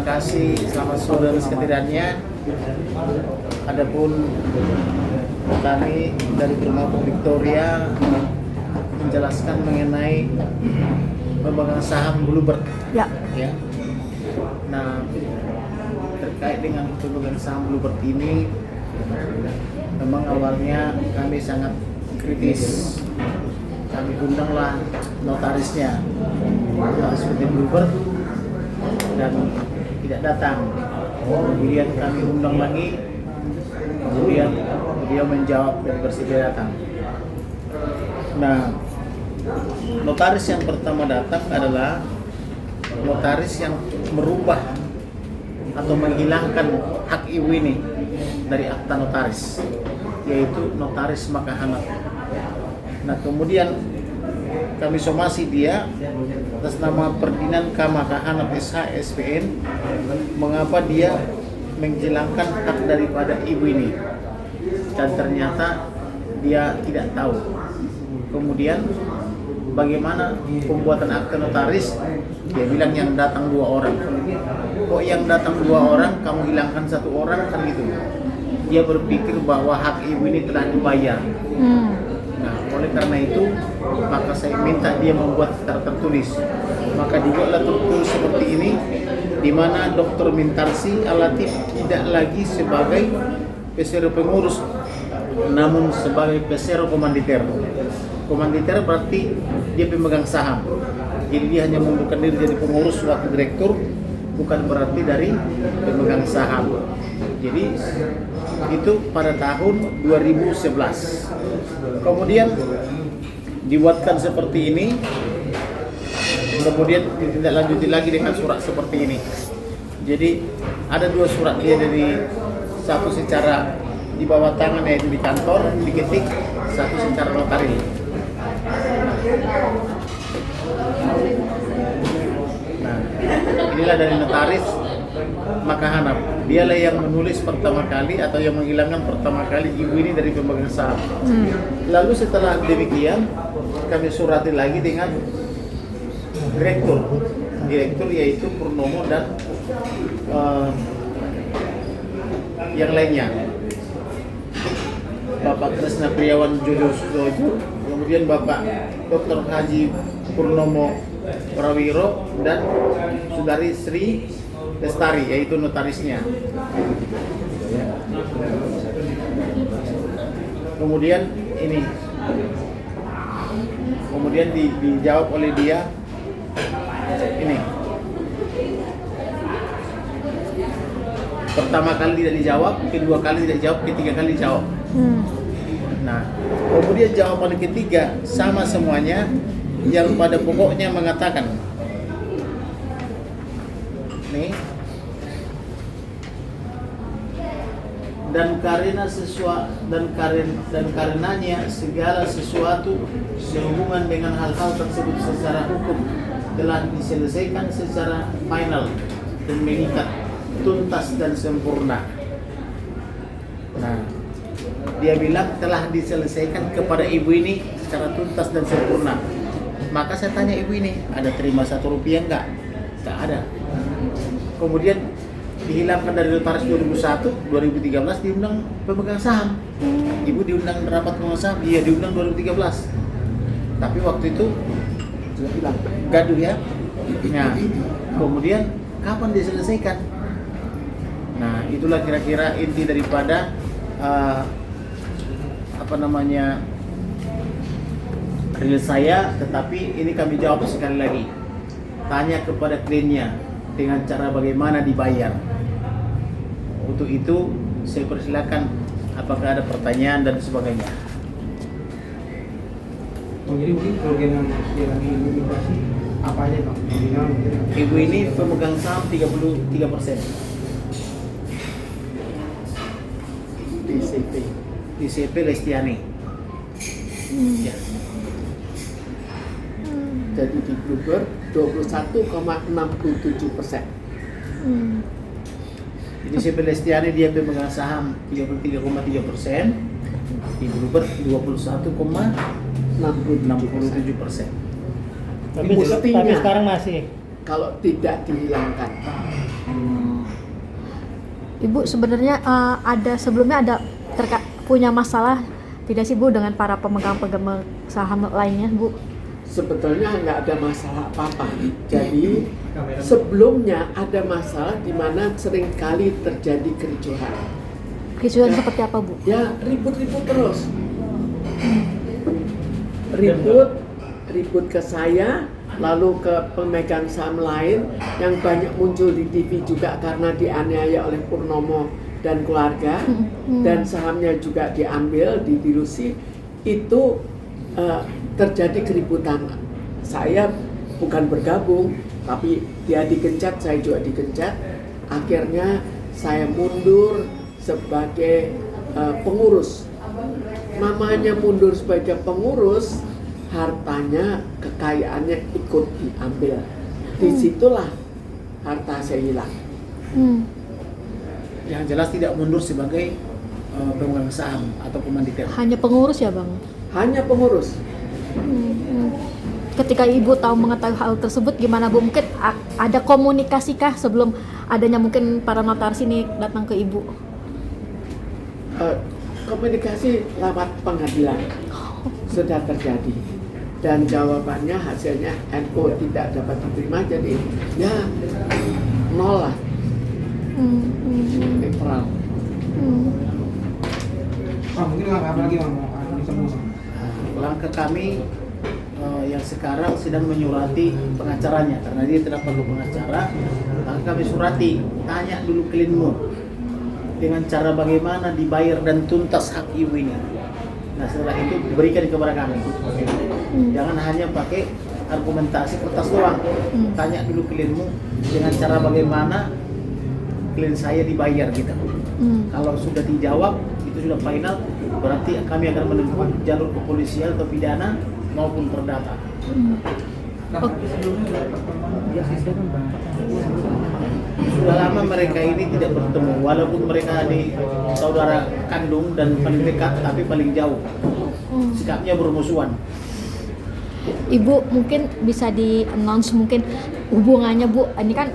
kasih, selamat sore sekaliannya. Adapun kami dari Perumahan Victoria menjelaskan mengenai pemegang saham Bluebird. Ya. Ya. Nah, terkait dengan pemegang saham Bluebird ini, memang awalnya kami sangat kritis. Kami undanglah notarisnya, notaris PT Bluebird, dan tidak datang. Kemudian kami undang lagi, kemudian beliau menjawab dan bersedia datang. Nah, notaris yang pertama datang adalah notaris yang merubah atau menghilangkan hak ibu ini dari akta notaris, yaitu notaris Makahanap. Nah, kemudian kami somasi dia atas nama Ferdinand K. Makahanap SH SPN, mengapa dia menghilangkan hak daripada ibu ini, dan ternyata dia tidak tahu. Kemudian bagaimana pembuatan akta notaris, dia bilang yang datang 2 orang. Kok yang datang 2 orang, kamu hilangkan 1 orang, kan gitu. Dia berpikir bahwa hak ibu ini telah dibayar. Nah, oleh karena itu, maka saya minta dia membuat secara tertulis. Maka dibuatlah tertulis seperti ini, di mana Dr. Mintarsi Alatif tidak lagi sebagai pesero pengurus, namun sebagai pesero komanditer. Komanditer berarti dia pemegang saham. Jadi dia hanya membuka diri jadi pengurus waktu direktur, bukan berarti dari pemegang saham. Jadi itu pada tahun 2011. Kemudian dibuatkan seperti ini, kemudian ditindaklanjuti lagi dengan surat seperti ini. Jadi ada 2 surat dia, dari satu secara di bawah tangan yaitu di kantor diketik, satu secara notari. Nah, inilah dari notaris Makahanap. Dialah yang menulis pertama kali atau yang menghilangkan pertama kali ibu ini dari pemegang saham. Lalu setelah demikian kami surati lagi dengan direktur yaitu Purnomo dan yang lainnya, Bapak Kresna Priawan Jojo Sudojo, kemudian Bapak Dr. Haji Purnomo Prawiro, dan Saudari Sri Lestari, yaitu notarisnya. Kemudian ini, kemudian dijawab oleh dia ini. Pertama kali tidak dijawab, kedua kali tidak dijawab, ketiga kali dijawab. Nah, kemudian jawaban ketiga sama semuanya, yang pada pokoknya mengatakan nih, dan karenanya segala sesuatu sehubungan dengan hal-hal tersebut secara hukum telah diselesaikan secara final dan mengikat, tuntas dan sempurna. Nah, dia bilang telah diselesaikan kepada ibu ini secara tuntas dan sempurna. Maka saya tanya ibu ini, ada terima 1 rupiah enggak? Enggak ada. Kemudian dihilangkan dari notaris 2001, 2013 diundang pemegang saham. Ibu diundang rapat pemegang saham, iya diundang 2013. Tapi waktu itu sudah bilang gaduh ya. Nah, kemudian kapan diselesaikan? Nah, itulah kira-kira inti daripada real saya. Tetapi ini kami jawab sekali lagi, tanya kepada kliennya dengan cara bagaimana dibayar. Untuk itu saya persilakan apakah ada pertanyaan dan sebagainya. Jadi mungkin kerugian yang lagi imitasi apa aja Pak? Ibu ini pemegang saham 33%. DCP Lestiani. Ya. Jadi di Bluebird 21,67%. Di DCP Lestiani dia pemegang saham 33,3%. Di Bluebird 21,67%. Tapi sekarang masih. Kalau tidak dihilangkan. Ibu sebenarnya sebelumnya ada punya masalah tidak sih Bu dengan para pemegang saham lainnya Bu? Sebetulnya nggak ada masalah apa-apa. Jadi sebelumnya ada masalah di mana seringkali terjadi kericuhan. Kericuhan seperti apa Bu? Ya ribut-ribut terus. Ribut ke saya, lalu ke pemegang saham lain yang banyak muncul di TV juga karena dianiaya oleh Purnomo dan keluarga, dan sahamnya juga diambil, didilusi. Itu terjadi keributan. Saya bukan bergabung, tapi dia digencat, saya juga digencat. Akhirnya saya mundur sebagai pengurus. Namanya mundur sebagai pengurus, hartanya, kekayaannya ikut diambil. Disitulah harta saya hilang. Yang jelas tidak mundur sebagai pemegang saham atau komanditer. Hanya pengurus ya Bang? Hanya pengurus. Ketika Ibu tahu mengetahui hal tersebut, gimana Bu? Mungkin ada komunikasikah sebelum adanya mungkin para notaris ini datang ke Ibu? Komunikasi lewat pengadilan sudah terjadi, dan jawabannya hasilnya NU tidak dapat diterima, jadi ya nol lah. Netral. Mungkin langkah apa lagi Bang? Disembuh. Langkah kami yang sekarang sedang menyurati pengacaranya, karena dia tidak perlu pengacara. Maka kami surati, tanya dulu klienmu dengan cara bagaimana dibayar dan tuntas hak ibu ini. Nah setelah itu berikan kepada kami. Jangan hanya pakai argumentasi kertas doang. Tanya dulu klienmu dengan cara bagaimana klien saya dibayar gitu. Kalau sudah dijawab, itu sudah final, berarti kami akan menempuh jalur kepolisian atau pidana maupun perdata. Sudah lama mereka ini tidak bertemu, walaupun mereka di saudara kandung dan paling dekat, tapi paling jauh. Sikapnya bermusuhan. Ibu mungkin bisa di-announce mungkin hubungannya Bu, ini kan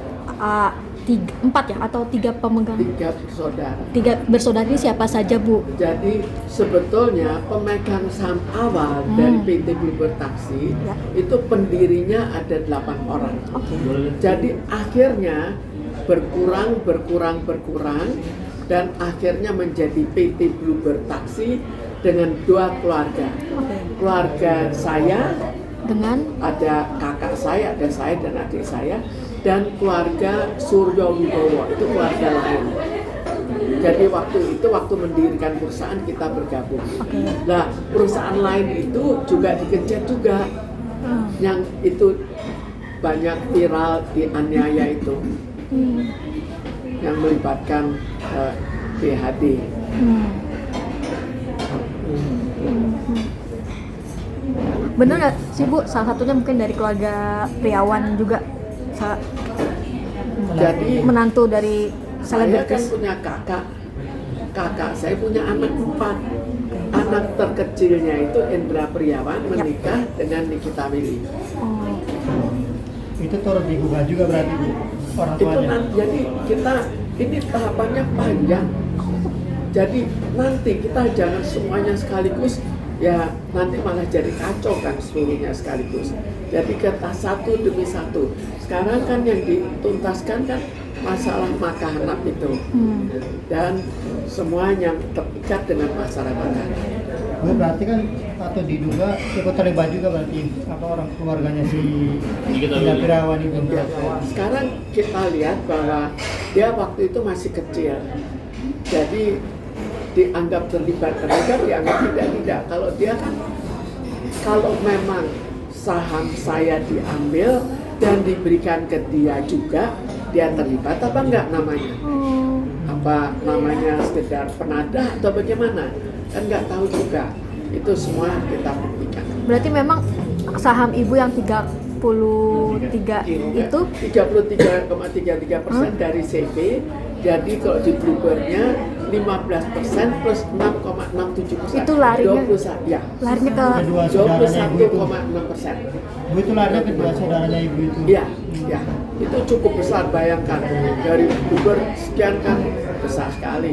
4 ya atau 3 pemegang? 3 bersaudara. 3 bersaudara ini siapa saja Bu? Jadi sebetulnya pemegang saham awal dari PT Bluebird Taksi itu pendirinya ada 8 orang. Jadi akhirnya berkurang dan akhirnya menjadi PT Bluebird Taksi dengan 2 keluarga. Keluarga saya Dengan ada kakak saya, ada saya dan adik saya, dan keluarga Suryo Wibowo itu keluarga lain. Jadi waktu mendirikan perusahaan kita bergabung. Nah perusahaan lain itu juga dikejar juga, yang itu banyak viral dianiaya itu, yang melibatkan PHD. benar nggak sih Bu? Salah satunya mungkin dari keluarga Priawan juga. Jadi Menantu dari saya kan selebritis. punya kakak saya punya anak 4. Anak terkecilnya itu Endra Priawan menikah dengan Nikita Willy. Itu turut digugah juga berarti Bu, orang Itu tuanya. jadi ini tahapannya panjang. Jadi nanti kita jangan semuanya sekaligus, ya nanti malah jadi kacau kan seluruhnya sekaligus. Jadi kita satu demi satu. Sekarang kan yang dituntaskan kan masalah makanan itu, dan semua yang terikat dengan masalah makanan. Bu, berarti kan atau diduga ikut terlibat juga berarti apa orang keluarganya si Ida Pirawan itu. Ya, sekarang kita lihat bahwa dia waktu itu masih kecil, jadi dianggap terlibat, dianggap tidak. Kalau dia kan, kalau memang saham saya diambil dan diberikan ke dia juga, dia terlibat apa enggak namanya? Apa namanya sekedar penadah atau bagaimana? Kan nggak tahu juga. Itu semua kita buktikan. Berarti memang saham Ibu yang 33 itu 33,33% dari CV. Jadi kalau di Bluebird-nya 15% plus 6,67%. Itu larinya? 21, ya. larinya ke Kedua saudaranya ibu itu. 21,6%. Bu, itu larinya kedua saudaranya ibu itu. Iya, ya. Itu cukup besar, bayangkan. Dari Bluebird sekian kan besar sekali.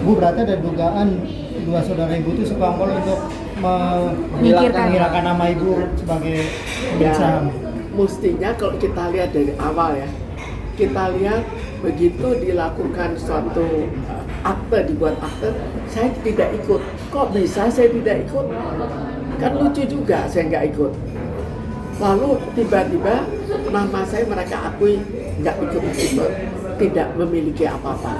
Bu, berarti ada dugaan dua saudara ibu itu sekongkol untuk Menyingkirkan. menghilangkan nama ibu sebagai pemilik Ya, saham. mestinya kalau kita lihat dari awal ya, kita lihat begitu dilakukan suatu akte, dibuat akte, saya tidak ikut. Kok bisa saya tidak ikut? Kan lucu juga saya nggak ikut. Lalu tiba-tiba nama saya mereka akui nggak ikut, tidak memiliki apa-apa.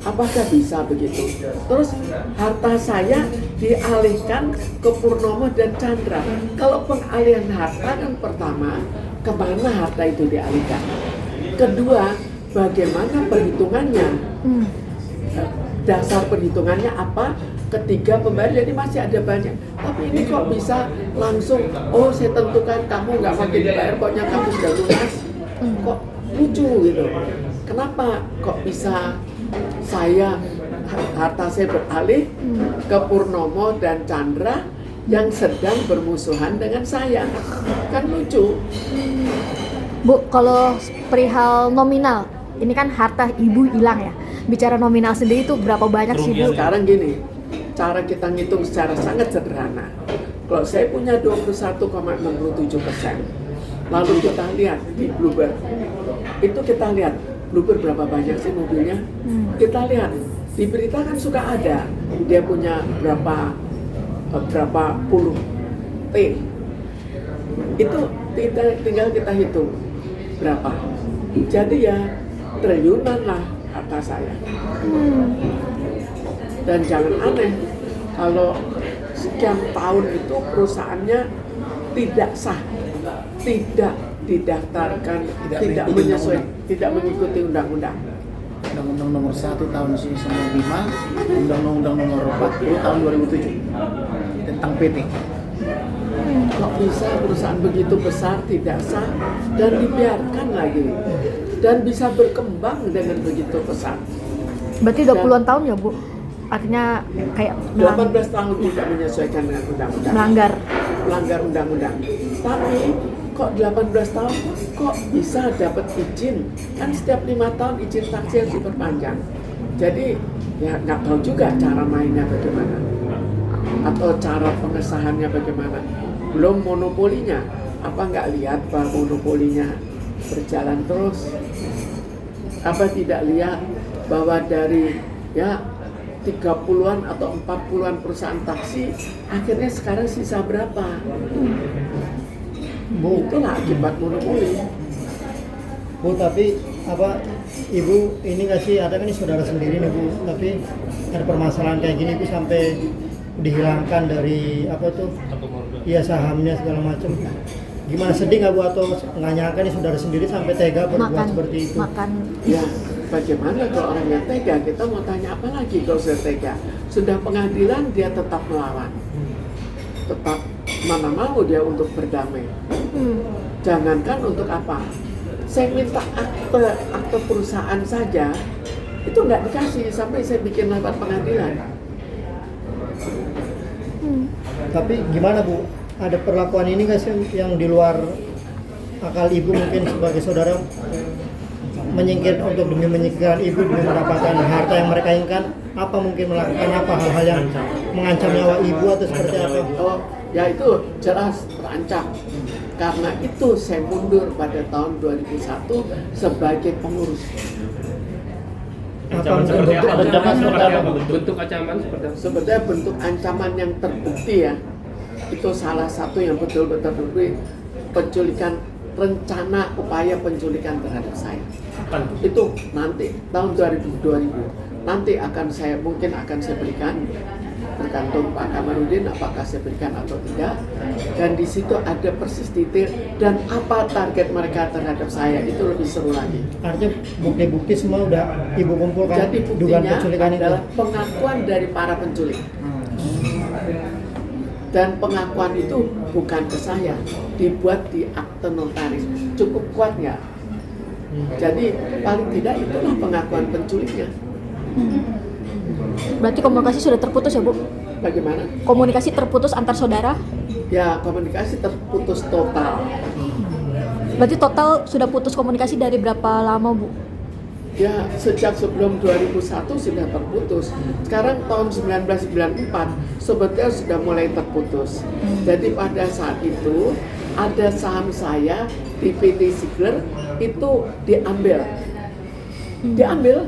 Apakah bisa begitu? Terus harta saya dialihkan ke Purnomo dan Chandra. Kalau pengalihan harta kan pertama, kemana harta itu dialihkan? Kedua, bagaimana perhitungannya? Dasar perhitungannya apa? Ketiga, pembayar. Jadi masih ada banyak. Tapi ini kok bisa langsung, oh saya tentukan kamu nggak makin dibayar, pokoknya kamu sudah lunas. Kok lucu gitu? Kenapa kok bisa harta saya beralih ke Purnomo dan Chandra yang sedang bermusuhan dengan saya? Kan lucu. Bu, kalau perihal nominal, ini kan harta ibu hilang ya. Bicara nominal sendiri itu berapa banyak sih Bu? Sekarang gini, cara kita ngitung secara sangat sederhana. Kalau saya punya 21,67%, lalu kita lihat di Bluebird, itu kita lihat Bluebird berapa banyak sih mobilnya? Kita lihat di berita kan suka ada dia punya berapa puluh T. Itu tinggal kita hitung berapa. Jadi ya triliunan lah harta saya. Dan jangan aneh kalau sekian tahun itu perusahaannya tidak sah, tidak didaftarkan, tidak mengikuti undang-undang. Undang-Undang nomor 1 tahun 1995, Undang-Undang nomor 40 tahun 2007 tentang PT. Kok bisa perusahaan begitu besar tidak sah dan dibiarkan lagi dan bisa berkembang dengan begitu pesat? Berarti 20-an tahun ya Bu? Artinya kayak 18 tahun tidak menyesuaikan dengan undang-undang. Melanggar undang-undang. Tapi kok 18 tahun kok bisa dapat izin? Kan setiap 5 tahun izin taksi harus diperpanjang. Jadi ya nggak tahu juga cara mainnya bagaimana atau cara pengesahannya bagaimana. Belum monopolinya. Apa nggak lihat bahwa monopolinya berjalan terus? Apa tidak lihat bahwa dari ya 30-an atau 40-an perusahaan taksi akhirnya sekarang sisa berapa? Bu, Itulah akibat monopoli. Bu, tapi apa ibu ini nggak sih, ada kan ini saudara sendiri nih Bu, tapi ada permasalahan kayak gini Bu sampai dihilangkan dari apa tuh, iya sahamnya segala macam. Gimana, sedih nggak Bu atau nggak nyangka nih saudara sendiri sampai tega berbuat seperti itu? Ya, bagaimana kalau orang yang tega? Kita mau tanya apa lagi kalau sudah tega? Sudah pengadilan dia tetap melawan, tetap mana mau dia untuk berdamai. Jangankan untuk apa? Saya minta akte perusahaan saja itu nggak dikasih sampai saya bikin lewat pengadilan. Tapi gimana Bu? Ada perlakuan ini nggak sih yang di luar akal ibu mungkin sebagai saudara demi menyingkirkan ibu demi mendapatkan harta yang mereka inginkan? Apa mungkin melakukan apa hal-hal yang mengancam nyawa ibu atau seperti apa? Oh, ya itu jelas terancam. Karena itu saya mundur pada tahun 2001 sebagai pengurus. Apa mungkin bentuk ancaman seperti apa? Bentuk ancaman seperti apa? Sebetulnya bentuk ancaman yang terbukti ya, itu salah satu yang betul-betul terbukti, penculikan, rencana upaya penculikan terhadap saya. Itu nanti tahun 2000 nanti mungkin akan saya berikan, tergantung Pak Kamarudin apakah saya berikan atau tidak, dan di situ ada persis detail dan apa target mereka terhadap saya, itu lebih seru lagi. Artinya bukti-bukti semua udah ibu kumpulkan. Jadi dugaan buktinya penculikan itu. adalah pengakuan dari para penculik. Dan pengakuan itu bukan ke saya, dibuat di akte notaris. Cukup kuat nggak? Jadi paling tidak itulah pengakuan penculiknya. Berarti komunikasi sudah terputus ya Bu? Bagaimana? Komunikasi terputus antar saudara? Ya, komunikasi terputus total. Berarti total sudah putus komunikasi dari berapa lama Bu? Ya, sejak sebelum 2001 sudah terputus. Sekarang tahun 1994 sebetulnya sudah mulai terputus. Jadi pada saat itu ada saham saya di PT Sigler itu diambil. Diambil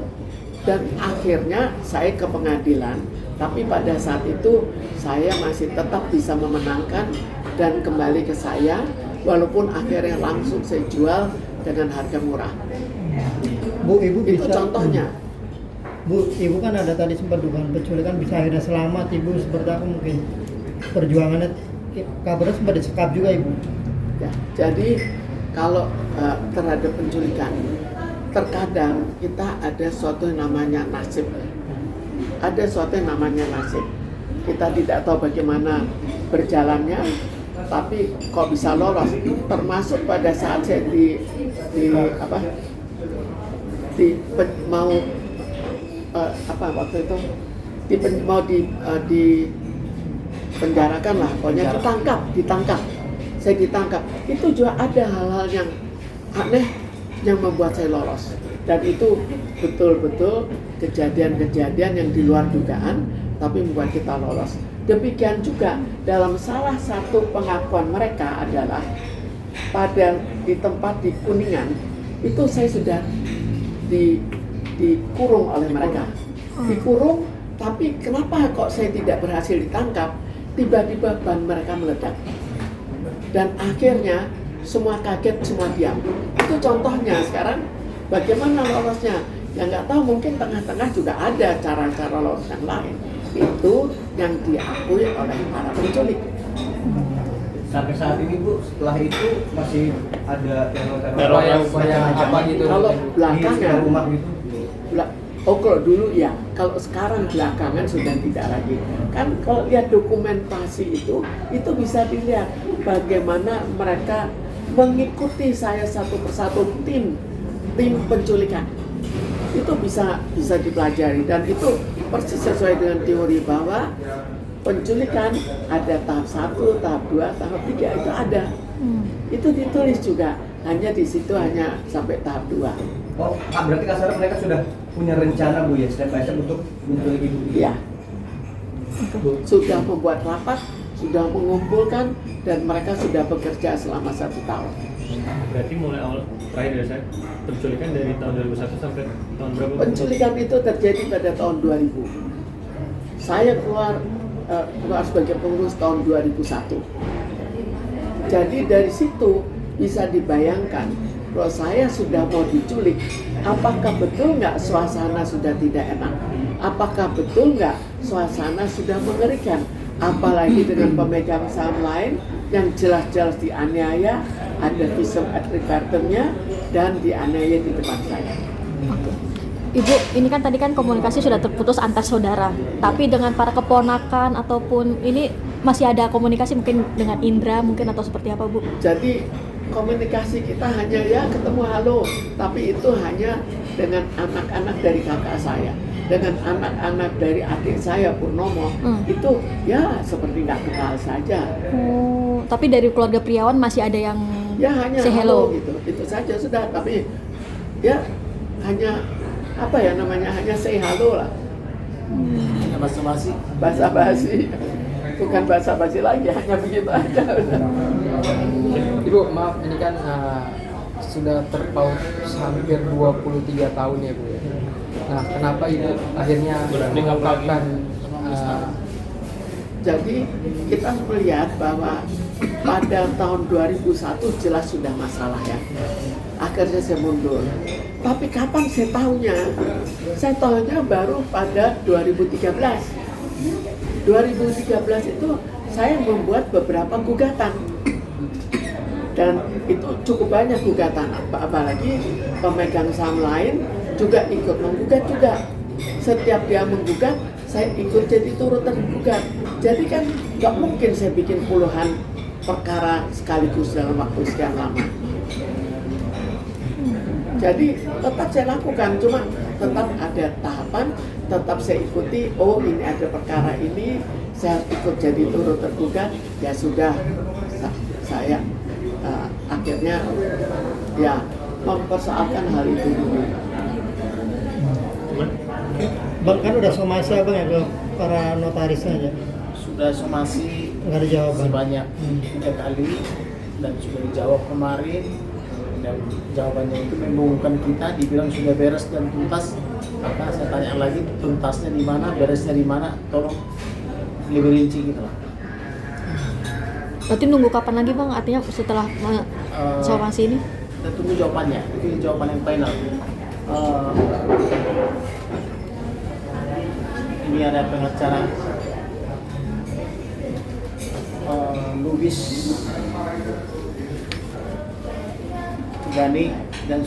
dan akhirnya saya ke pengadilan. Tapi pada saat itu saya masih tetap bisa memenangkan dan kembali ke saya walaupun akhirnya langsung saya jual dengan harga murah. Bu, ibu Itu bisa. contohnya. Bu, ibu kan ada tadi sempat dugaan penculikan, bisa akhirnya selamat ibu, seperti apa mungkin perjuangannya, kabarnya sempat disekap juga ibu. Ya, jadi kalau terhadap penculikan, terkadang kita ada suatu yang namanya nasib. Ada suatu yang namanya nasib. Kita tidak tahu bagaimana berjalannya, tapi kok bisa lolos. Termasuk pada saat saya waktu itu mau di penjarakan lah, pokoknya ditangkap. Saya ditangkap. Itu juga ada hal-hal yang aneh yang membuat saya lolos. Dan itu betul-betul kejadian-kejadian yang di luar dugaan, tapi membuat kita lolos. Demikian juga dalam salah satu pengakuan mereka adalah di tempat di Kuningan itu saya sudah dikurung oleh mereka. Dikurung, tapi kenapa kok saya tidak berhasil ditangkap? Tiba-tiba ban mereka meledak. Dan akhirnya semua kaget, semua diam. Itu contohnya. Sekarang bagaimana lolosnya? Ya nggak tahu, mungkin tengah-tengah juga ada cara-cara lolos yang lain. Itu yang diakui oleh para penculik. Sampai saat ini Bu, setelah itu masih ada Teror yang apa gitu? Kalau di belakangan, rumah gitu. kalau dulu ya, kalau sekarang belakangan sudah tidak lagi. Kan kalau lihat dokumentasi itu bisa dilihat bagaimana mereka mengikuti saya satu persatu tim penculikan. Itu bisa dipelajari dan itu persis sesuai dengan teori bahwa penculikan ada tahap 1, tahap 2, tahap 3 itu ada. Itu ditulis juga. Hanya di situ hanya sampai tahap 2. Oh, berarti kasarnya mereka sudah punya rencana Bu ya, step by step untuk menculik ibu. Iya. Sudah membuat rapat, sudah mengumpulkan dan mereka sudah bekerja selama 1 tahun. Berarti mulai awal terakhir dari saya penculikan dari tahun 2001 sampai tahun berapa? Penculikan itu terjadi pada tahun 2000. Saya keluar sebagai pengurus tahun 2001. Jadi dari situ bisa dibayangkan kalau saya sudah mau diculik, apakah betul nggak suasana sudah tidak enak? Apakah betul nggak suasana sudah mengerikan? Apalagi dengan pemegang saham lain yang jelas-jelas dianiaya, ada visum et repertumnya dan dianiaya di depan saya. Oke. Ibu, ini kan tadi kan komunikasi sudah terputus antar saudara. Tapi dengan para keponakan ataupun ini masih ada komunikasi mungkin dengan Indra mungkin atau seperti apa, Bu? Jadi komunikasi kita hanya ya ketemu halo, tapi itu hanya dengan anak-anak dari kakak saya, dengan anak-anak dari adik saya Purnomo, itu ya seperti nggak kenal saja. Oh, tapi dari keluarga Priawan masih ada yang Ya hanya say hello gitu, itu saja sudah. Tapi ya hanya apa ya namanya, hanya say halo lah. Basa-basi. Basa-basi, bukan basa-basi lagi, hanya begitu aja. Ibu, maaf ini kan sudah terpaut hampir 23 tahun ya Bu. Nah, kenapa Ibu akhirnya mengungkapkan Jadi kita melihat bahwa pada tahun 2001 jelas sudah masalah ya. Akhirnya saya mundur. Tapi kapan saya tahunya? Saya tahunya baru pada 2013. 2013 itu saya membuat beberapa gugatan. Dan itu cukup banyak gugatan, apalagi pemegang saham lain juga ikut menggugat juga. Setiap dia menggugat, saya ikut jadi turut tergugat. Jadi kan nggak mungkin saya bikin puluhan perkara sekaligus dalam waktu sekian lama. Jadi tetap saya lakukan, cuma tetap ada tahapan, tetap saya ikuti. Oh ini ada perkara ini, saya ikut jadi turut tergugat. Ya sudah, saya akhirnya ya mempersoalkan hal itu dulu. Bang kan udah somasi abang ya ke para notaris aja. Sudah somasi Nggak ada jawaban. sebanyak 3 kali dan sudah dijawab kemarin, dan jawabannya itu membingungkan kita, dibilang sudah beres dan tuntas. Maka saya tanya lagi, tuntasnya di mana, beresnya di mana, tolong lebih rinci gitu lah. Berarti nunggu kapan lagi bang? Artinya setelah somasi ini? Kita tunggu jawabannya, itu jawaban yang final. Ini ada pengacara Lubis Gani dan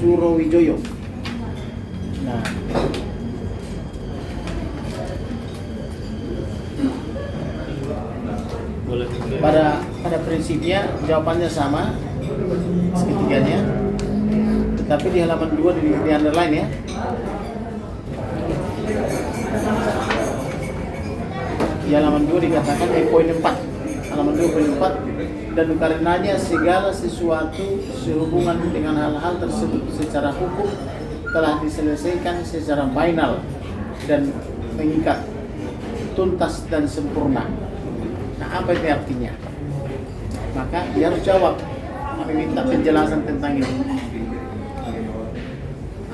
Surowijoyo. Nah, Boleh. pada prinsipnya jawabannya sama seketiganya, tetapi di halaman 2 di underline ya. Di halaman 2 dikatakan poin 4. Halaman 2 poin 4, dan karenanya segala sesuatu sehubungan dengan hal-hal tersebut secara hukum telah diselesaikan secara final dan mengikat, tuntas dan sempurna. Nah, apa itu artinya? Maka dia harus jawab. Kami minta penjelasan tentang ini.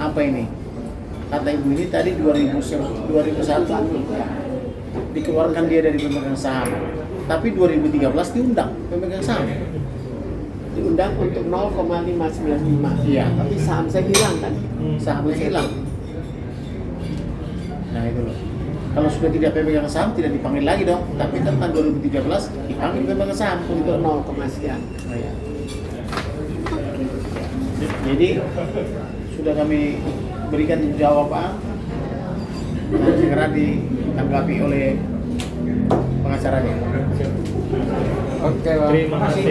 Apa ini? Kata ibu ini tadi 2001 dikeluarkan dia dari pemegang saham, tapi 2013 diundang pemegang saham. Diundang untuk 0,595. Iya. Tapi saham saya hilang kan. Sahamnya hilang. Nah itu loh. Kalau sudah tidak pemegang saham tidak dipanggil lagi dong. Tapi kan tahun 2013 dipanggil pemegang saham Untuk untuk 0, sekian. Oh, iya. Jadi sudah kami berikan jawaban dan segera ditanggapi oleh pengacaranya. Oke bang. Terima kasih.